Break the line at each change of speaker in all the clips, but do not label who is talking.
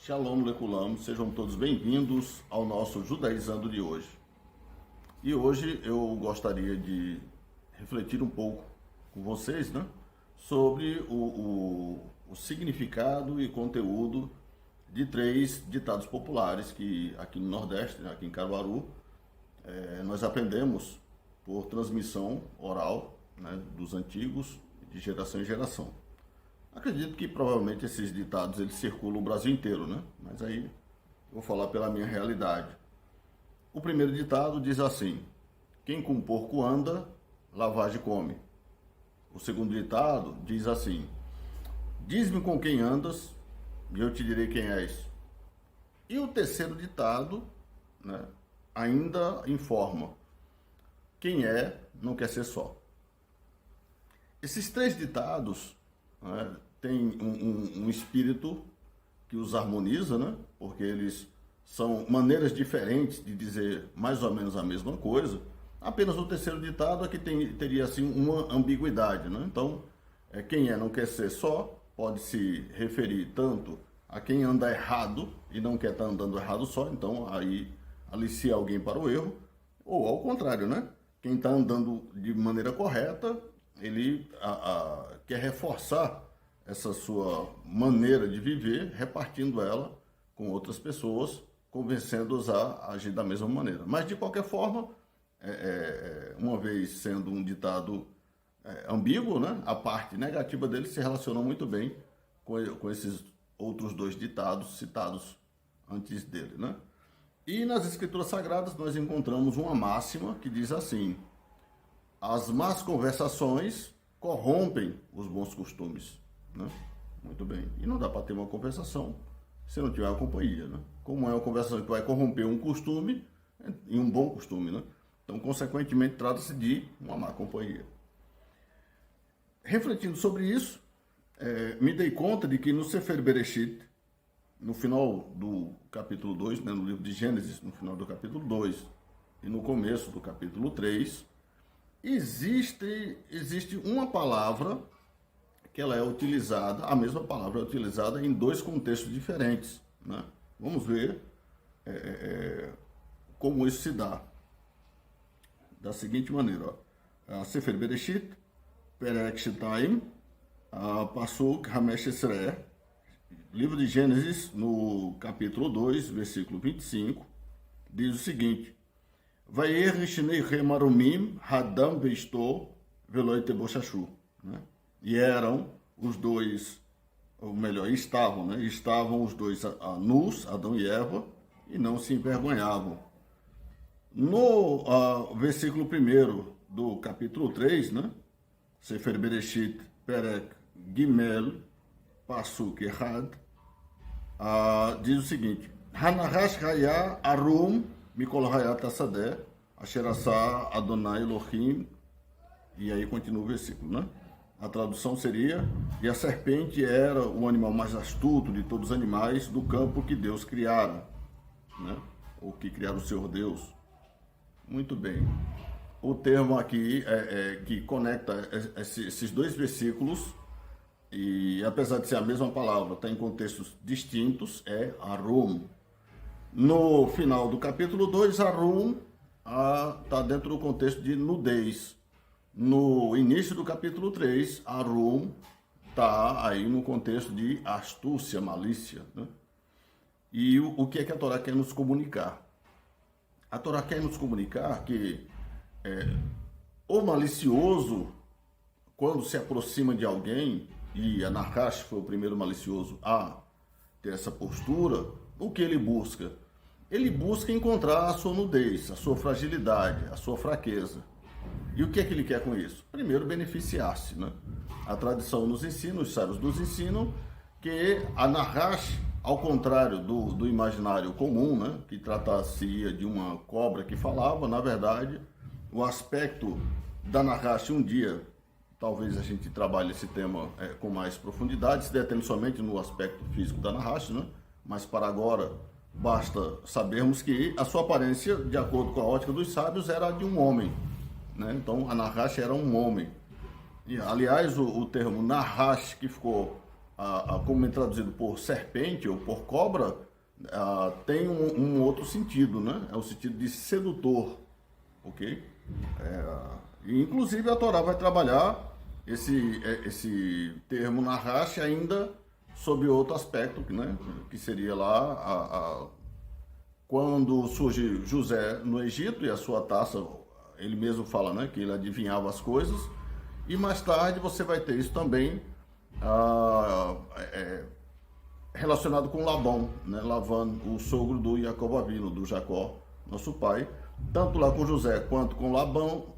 Shalom Lekulam, sejam todos bem-vindos ao nosso Judaizando de hoje. E hoje eu gostaria de refletir um pouco com vocês, sobre o significado e conteúdo de 3 ditados populares que aqui no Nordeste, aqui em Caruaru, nós aprendemos por transmissão oral, dos antigos, de geração em geração. Acredito que provavelmente esses ditados eles circulam o Brasil inteiro, Mas aí eu vou falar pela minha realidade. O primeiro ditado diz assim: quem com porco anda, lavagem come. O segundo ditado diz assim: diz-me com quem andas e eu te direi quem és. E o terceiro ditado, ainda informa: quem é não quer ser só. Esses 3 ditados tem um espírito que os harmoniza, porque eles são maneiras diferentes de dizer mais ou menos a mesma coisa. Apenas o terceiro ditado é que teria assim uma ambiguidade, Então, quem é não quer ser só, pode se referir tanto a quem anda errado e não quer estar andando errado só, então aí alicia alguém para o erro, ou ao contrário, Quem está andando de maneira correta, ele quer reforçar essa sua maneira de viver, repartindo ela com outras pessoas, convencendo-os a agir da mesma maneira. Mas, de qualquer forma, uma vez sendo um ditado ambíguo, a parte negativa dele se relaciona muito bem com esses outros 2 ditados citados antes dele, E nas Escrituras Sagradas nós encontramos uma máxima que diz assim: as más conversações corrompem os bons costumes. Muito bem. E não dá para ter uma conversação se não tiver uma companhia, Como é uma conversação que vai corromper um costume e um bom costume, Então, consequentemente, trata-se de uma má companhia. Refletindo sobre isso, me dei conta de que no Sefer Bereshit, no final do capítulo 2, no livro de Gênesis, no final do capítulo 2 e no começo do capítulo 3, existe uma palavra que ela é utilizada, a mesma palavra é utilizada em 2 contextos diferentes, Vamos ver como isso se dá. Da seguinte maneira, Sefer Bereshit, Perek Shetaim, Pasuk Hamesh Esrei, livro de Gênesis, no capítulo 2, versículo 25, diz o seguinte: Vayer Shnei Marumim Hadam Veisto Veloi Teboshashu. E eram os 2, ou melhor, estavam os 2 nus, Adão e Eva, e não se envergonhavam. No versículo 1 do capítulo 3, Sefer Bereshit, Perek Gimel, Pasuk Echad, diz o seguinte: Hanahash Haya Arum Mikol Hayat Asadeh, Asher Asa Adonai Elohim. E aí continua o versículo, A tradução seria: e a serpente era o animal mais astuto de todos os animais do campo que Deus criara, ou que criara o Senhor Deus. Muito bem. O termo aqui que conecta esses 2 versículos, e apesar de ser a mesma palavra, está em contextos distintos, é Arum. No final do capítulo 2, Arum está dentro do contexto de nudez. No início do capítulo 3, Arum está aí no contexto de astúcia, malícia. E o que é que a Torá quer nos comunicar? A Torá quer nos comunicar que o malicioso, quando se aproxima de alguém, e a Nahash foi o primeiro malicioso a ter essa postura, o que ele busca? Ele busca encontrar a sua nudez, a sua fragilidade, a sua fraqueza. E o que é que ele quer com isso? Primeiro, beneficiar-se, A tradição nos ensina, os sábios nos ensinam, que a Nahash, ao contrário do imaginário comum, que tratasse de uma cobra que falava, na verdade, o aspecto da Nahash, um dia, talvez a gente trabalhe esse tema com mais profundidade, se detendo somente no aspecto físico da Nahash, Mas para agora, basta sabermos que a sua aparência, de acordo com a ótica dos sábios, era a de um homem, Então, a Nahash era um homem. E, aliás, o termo Nahash, que ficou como é traduzido por serpente ou por cobra, tem um outro sentido, né? É o sentido de sedutor, ok? E inclusive a Torá vai trabalhar esse termo Nahash ainda sob outro aspecto, né? Que seria lá quando surge José no Egito e a sua taça, ele mesmo fala, né, que ele adivinhava as coisas, e mais tarde você vai ter isso também relacionado com Labão, né, Lavan, o sogro do Jacob Avino, do Jacó, nosso pai, tanto lá com José quanto com Labão,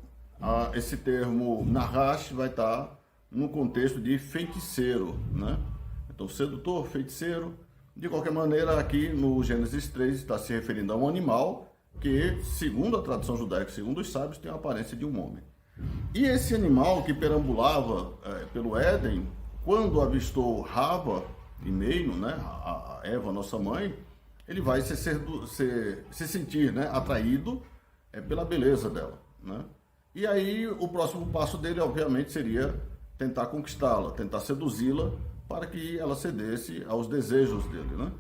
esse termo Nahash vai estar no contexto de feiticeiro, né? Então, sedutor, feiticeiro. De qualquer maneira, aqui no Gênesis 3 está se referindo a um animal que, segundo a tradição judaica, segundo os sábios, tem a aparência de um homem. E esse animal que perambulava pelo Éden, quando avistou Rava e Meino, né, a Eva, nossa mãe, ele vai se sentir, né, atraído pela beleza dela, né? E aí o próximo passo dele, obviamente, seria tentar conquistá-la, tentar seduzi-la para que ela cedesse aos desejos dele, né?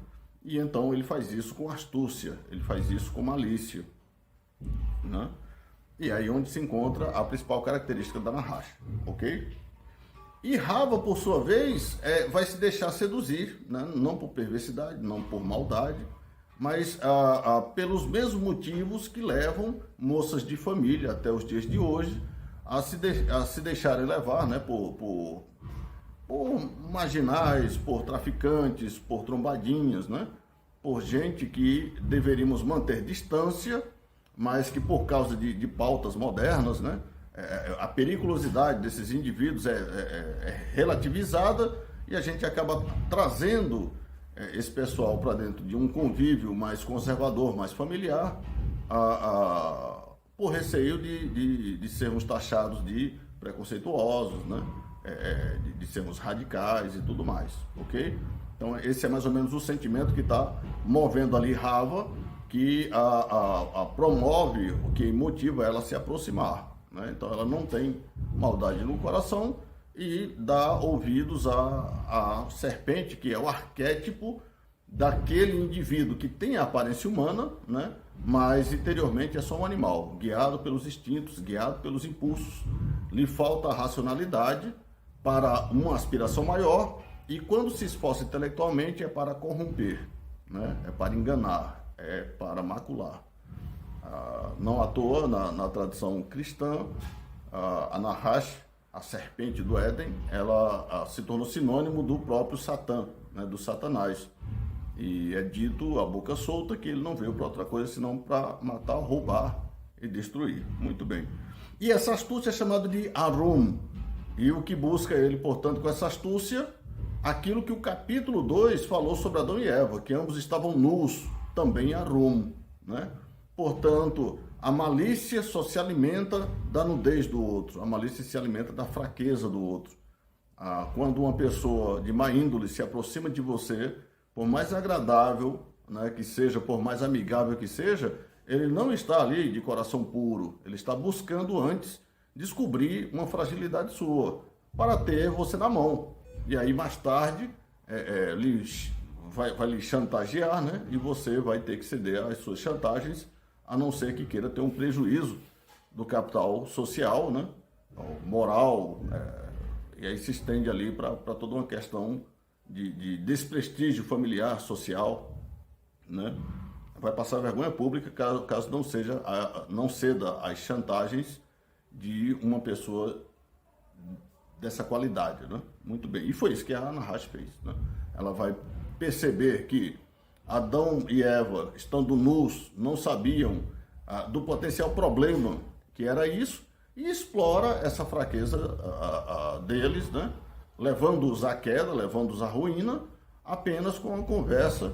E então ele faz isso com astúcia, ele faz isso com malícia, né? E aí onde se encontra a principal característica da Nahash, ok? E Rava, por sua vez, vai se deixar seduzir, né? Não por perversidade, não por maldade, mas pelos mesmos motivos que levam moças de família até os dias de hoje a se deixarem levar, né, por marginais, por traficantes, por trombadinhas, né, por gente que deveríamos manter distância, mas que por causa de pautas modernas, né, a periculosidade desses indivíduos é relativizada e a gente acaba trazendo esse pessoal para dentro de um convívio mais conservador, mais familiar, por receio de sermos taxados de preconceituosos, né? De sermos radicais e tudo mais, ok? Então esse é mais ou menos o sentimento que está movendo ali Rava, que promove, o que motiva ela a se aproximar, né? Então ela não tem maldade no coração e dá ouvidos à serpente, que é o arquétipo daquele indivíduo que tem a aparência humana, né? Mas interiormente é só um animal, guiado pelos instintos, guiado pelos impulsos. Lhe falta a racionalidade para uma aspiração maior e quando se esforça intelectualmente é para corromper, né? É para enganar, é para macular. Não à toa, na tradição cristã, a Nahash, a serpente do Éden, ela se tornou sinônimo do próprio Satã, né, do Satanás. E é dito a boca solta que ele não veio para outra coisa senão para matar, roubar e destruir. Muito bem. E essa astúcia é chamada de Arum. E o que busca ele, portanto, com essa astúcia, aquilo que o capítulo 2 falou sobre Adão e Eva, que ambos estavam nus, também Arum, né? Portanto, a malícia só se alimenta da nudez do outro, a malícia se alimenta da fraqueza do outro. Quando uma pessoa de má índole se aproxima de você, por mais agradável, né, que seja, por mais amigável que seja, ele não está ali de coração puro, ele está buscando antes descobrir uma fragilidade sua, para ter você na mão. E aí mais tarde vai lhe chantagear, né, e você vai ter que ceder às suas chantagens, a não ser que queira ter um prejuízo do capital social, né, moral, e aí se estende ali para toda uma questão de desprestígio familiar, social, né? Vai passar vergonha pública caso não ceda às chantagens de uma pessoa dessa qualidade, né? Muito bem, e foi isso que a Nahash fez, né? Ela vai perceber que Adão e Eva, estando nus, não sabiam do potencial problema que era isso, e explora essa fraqueza deles, né? Levando-os à queda, levando-os à ruína, apenas com uma conversa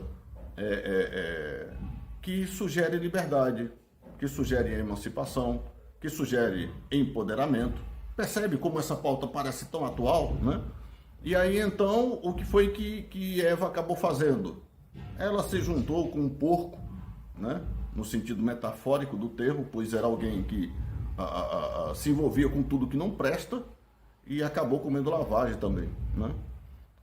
que sugere liberdade, que sugere emancipação, que sugere empoderamento. Percebe como essa pauta parece tão atual, né? E aí então, o que foi que Eva acabou fazendo? Ela se juntou com um porco, né? No sentido metafórico do termo, pois era alguém que se envolvia com tudo que não presta, e acabou comendo lavagem também, né?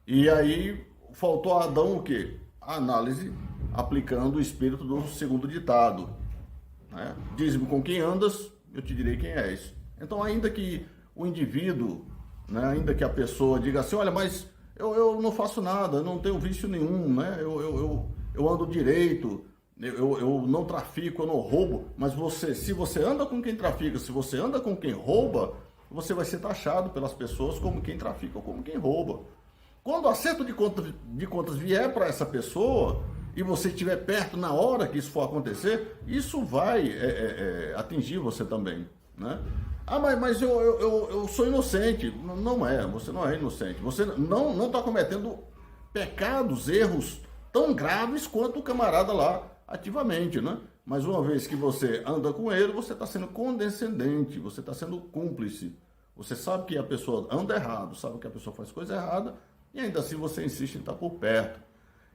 E aí faltou a Adão o quê? A análise aplicando o espírito do segundo ditado, né? Diz-me com quem andas, eu te direi quem és. Então, ainda que o indivíduo, né, ainda que a pessoa diga assim, olha, mas eu não faço nada, eu não tenho vício nenhum, né? Eu ando direito, eu não trafico, eu não roubo, mas você, se você anda com quem trafica, se você anda com quem rouba, você vai ser taxado pelas pessoas como quem trafica ou como quem rouba. Quando o acerto de contas vier para essa pessoa e você estiver perto na hora que isso for acontecer, isso vai atingir você também, né? Ah, mas eu sou inocente. Não é, você não é inocente. Você não está cometendo pecados, erros tão graves quanto o camarada lá ativamente, né? Mas uma vez que você anda com ele, você está sendo condescendente, você está sendo cúmplice. Você sabe que a pessoa anda errado, sabe que a pessoa faz coisa errada, e ainda assim você insiste em estar por perto.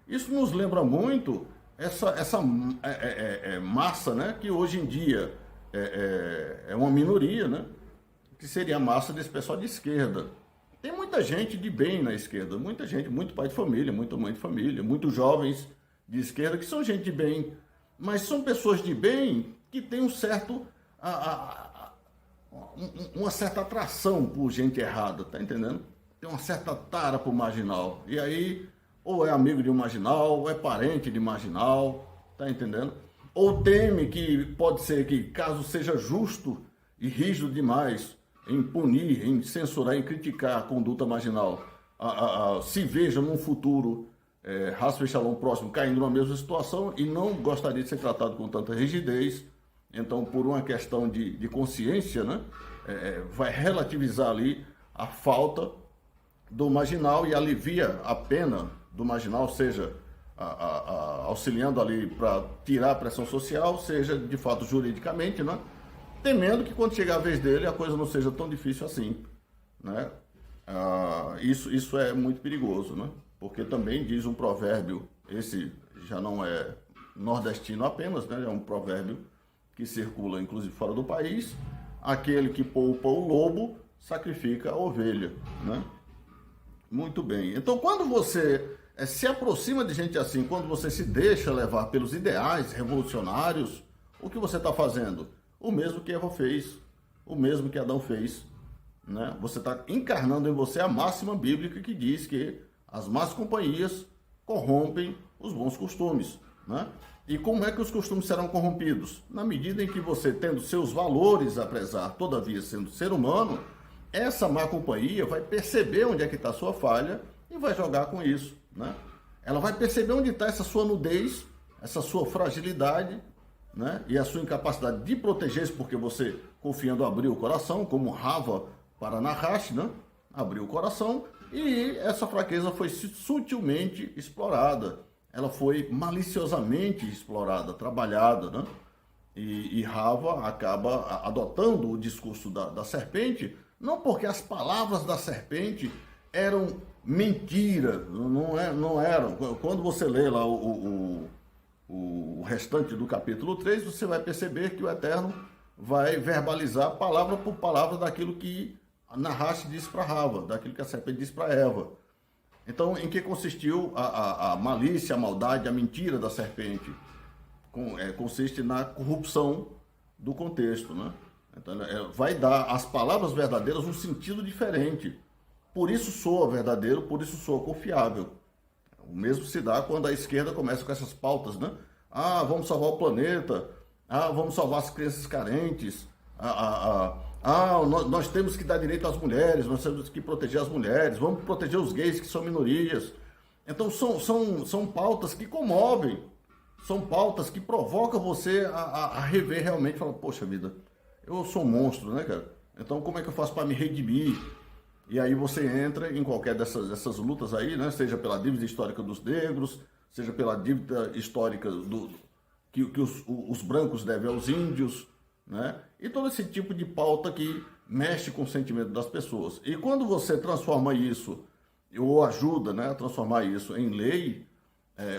Isso nos lembra muito essa massa, né, que hoje em dia é uma minoria, né, que seria a massa desse pessoal de esquerda. Tem muita gente de bem na esquerda, muita gente, muito pai de família, muita mãe de família, muitos jovens de esquerda que são gente de bem, mas são pessoas de bem que têm uma certa atração por gente errada, tá entendendo? Tem uma certa tara por marginal. E aí, ou é amigo de um marginal, ou é parente de marginal, tá entendendo? Ou teme que pode ser que, caso seja justo e rígido demais em punir, em censurar, em criticar a conduta marginal, se veja num futuro Hasbe Shalom próximo caindo na mesma situação e não gostaria de ser tratado com tanta rigidez. Então, por uma questão de consciência, né, vai relativizar ali a falta do marginal e alivia a pena do marginal, seja auxiliando ali para tirar a pressão social, seja de fato juridicamente, né, temendo que quando chegar a vez dele a coisa não seja tão difícil assim, né? Isso é muito perigoso, né? Porque também diz um provérbio, esse já não é nordestino apenas, né? É um provérbio que circula inclusive fora do país: aquele que poupa o lobo sacrifica a ovelha, né? Muito bem. Então, quando você se aproxima de gente assim, quando você se deixa levar pelos ideais revolucionários, o que você está fazendo? O mesmo que Eva fez, o mesmo que Adão fez, né? Você está encarnando em você a máxima bíblica que diz que as más companhias corrompem os bons costumes, né? E como é que os costumes serão corrompidos? Na medida em que você, tendo seus valores a prezar, todavia sendo ser humano, essa má companhia vai perceber onde é que está a sua falha e vai jogar com isso, né? Ela vai perceber onde está essa sua nudez, essa sua fragilidade, né? E a sua incapacidade de proteger-se, porque você, confiando, abriu o coração, como Rava para Nahash, né? Abriu o coração, e essa fraqueza foi sutilmente explorada. Ela foi maliciosamente explorada, trabalhada, né? E Rava acaba adotando o discurso da serpente, não porque as palavras da serpente eram mentira, não eram. Quando você lê lá o restante do capítulo 3, você vai perceber que o Eterno vai verbalizar palavra por palavra daquilo que Nahash disse para Rava, daquilo que a serpente disse para Eva. Então, em que consistiu a malícia, a maldade, a mentira da serpente? Consiste na corrupção do contexto, né? Então, vai dar às palavras verdadeiras um sentido diferente. Por isso soa verdadeiro, por isso soa confiável. O mesmo se dá quando a esquerda começa com essas pautas, né? Ah, vamos salvar o planeta. Ah, vamos salvar as crianças carentes. Nós temos que dar direito às mulheres, nós temos que proteger as mulheres, vamos proteger os gays que são minorias. Então são pautas que comovem, são pautas que provocam você a rever realmente, falar, poxa vida, eu sou um monstro, né, cara? Então como é que eu faço para me redimir? E aí você entra em qualquer dessas lutas aí, né? Seja pela dívida histórica dos negros, seja pela dívida histórica que os brancos devem aos índios, né? E todo esse tipo de pauta que mexe com o sentimento das pessoas. E quando você transforma isso, ou ajuda, né, a transformar isso em lei,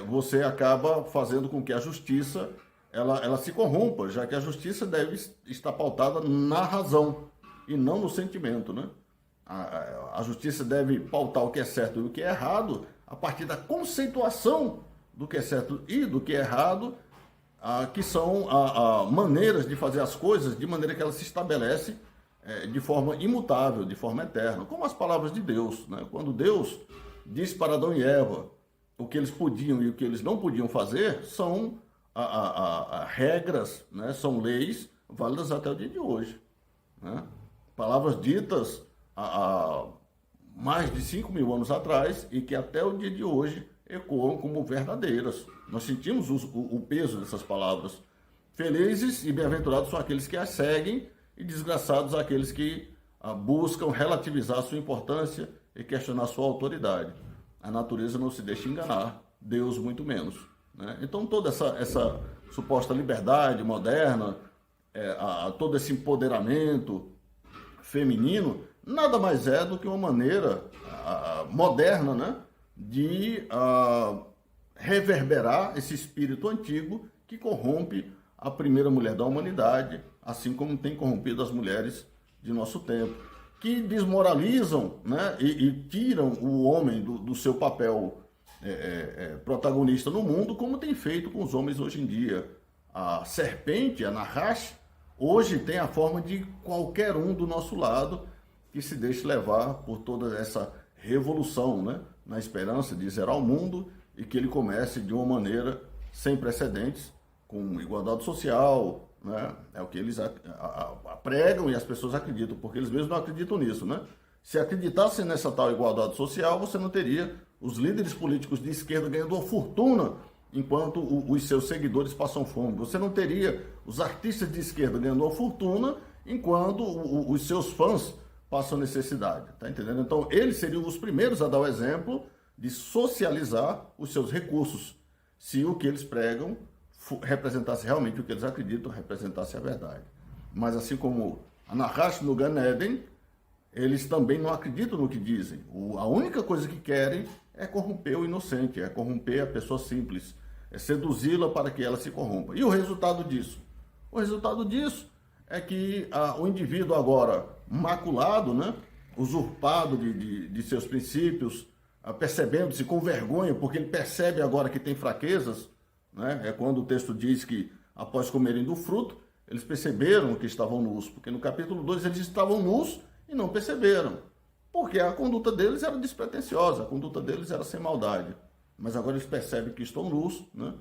você acaba fazendo com que a justiça ela se corrompa, já que a justiça deve estar pautada na razão e não no sentimento, né? A justiça deve pautar o que é certo e o que é errado a partir da conceituação do que é certo e do que é errado, que são maneiras de fazer as coisas de maneira que elas se estabelecem de forma imutável, de forma eterna, como as palavras de Deus, né? Quando Deus disse para Adão e Eva o que eles podiam e o que eles não podiam fazer, são regras, né? São leis válidas até o dia de hoje, né? Palavras ditas há mais de 5.000 anos atrás e que até o dia de hoje ecoam como verdadeiras. Nós sentimos o peso dessas palavras. Felizes e bem-aventurados são aqueles que as seguem e desgraçados aqueles que buscam relativizar a sua importância e questionar a sua autoridade. A natureza não se deixa enganar, Deus muito menos, né? Então toda essa suposta liberdade moderna, todo esse empoderamento feminino, nada mais é do que uma maneira moderna, né, de reverberar esse espírito antigo que corrompe a primeira mulher da humanidade, assim como tem corrompido as mulheres de nosso tempo, que desmoralizam, né, e tiram o homem do seu papel protagonista no mundo, como tem feito com os homens hoje em dia. A serpente, a Nahash, hoje tem a forma de qualquer um do nosso lado que se deixe levar por toda essa revolução, né, na esperança de zerar o mundo e que ele comece de uma maneira sem precedentes, com igualdade social, né? É o que eles pregam e as pessoas acreditam, porque eles mesmos não acreditam nisso, né? Se acreditassem nessa tal igualdade social, você não teria os líderes políticos de esquerda ganhando uma fortuna enquanto os seus seguidores passam fome. Você não teria os artistas de esquerda ganhando uma fortuna enquanto os seus fãs passam necessidade, tá entendendo? Então, eles seriam os primeiros a dar o exemplo de socializar os seus recursos, se o que eles pregam representasse realmente o que eles acreditam, representasse a verdade. Mas assim como a Nahash no Gan Eden, eles também não acreditam no que dizem. A única coisa que querem é corromper o inocente, é corromper a pessoa simples, é seduzi-la para que ela se corrompa. E o resultado disso? O resultado disso é que o indivíduo agora maculado, né, usurpado de seus princípios, percebendo-se com vergonha, porque ele percebe agora que tem fraquezas, né? É quando o texto diz que após comerem do fruto, eles perceberam que estavam nus, porque no capítulo 2 eles estavam nus e não perceberam, porque a conduta deles era despretensiosa, a conduta deles era sem maldade, mas agora eles percebem que estão nus, né?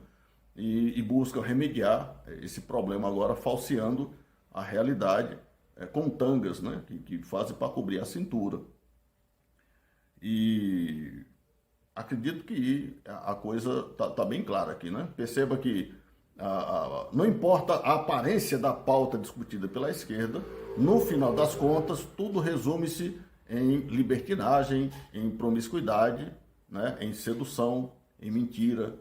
E buscam remediar esse problema agora, falseando a realidade com tangas, né? que fazem para cobrir a cintura. E acredito que a coisa tá bem clara aqui, né? Perceba que não importa a aparência da pauta discutida pela esquerda, no final das contas, tudo resume-se em libertinagem, em promiscuidade, né? Em sedução, em mentira,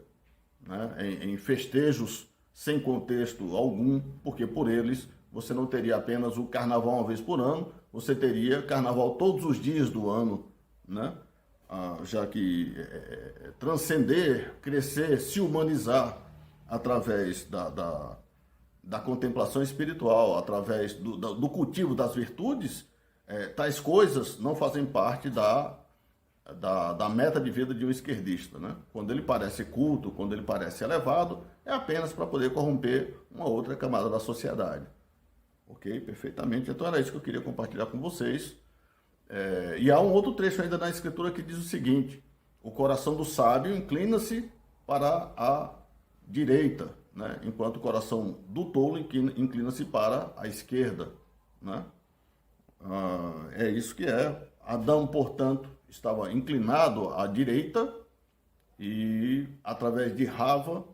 né? Em festejos sem contexto algum, porque por eles você não teria apenas o carnaval uma vez por ano, você teria carnaval todos os dias do ano, né? Já que transcender, crescer, se humanizar através da contemplação espiritual, através do cultivo das virtudes, tais coisas não fazem parte da meta de vida de um esquerdista, né? Quando ele parece culto, quando ele parece elevado, é apenas para poder corromper uma outra camada da sociedade. Ok? Perfeitamente. Então era isso que eu queria compartilhar com vocês. E há um outro trecho ainda na escritura que diz o seguinte: o coração do sábio inclina-se para a direita, né? Enquanto o coração do tolo inclina-se para a esquerda, né? É isso que é. Adão, portanto, estava inclinado à direita e, através de Rava,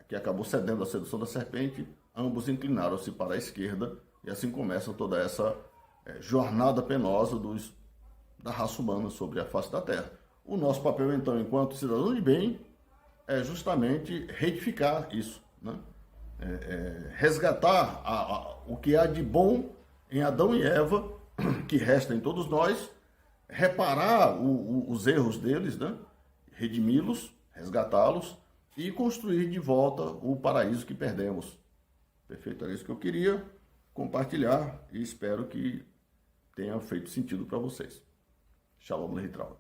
que acabou cedendo à sedução da serpente, ambos inclinaram-se para a esquerda e assim começa toda essa jornada penosa da raça humana sobre a face da Terra. O nosso papel, então, enquanto cidadão de bem, é justamente retificar isso, né? Resgatar o que há de bom em Adão e Eva, que resta em todos nós, reparar os erros deles, né? Redimi-los, resgatá-los e construir de volta o paraíso que perdemos. Perfeito, era isso que eu queria compartilhar e espero que tenha feito sentido para vocês. Shalom Lehitraot.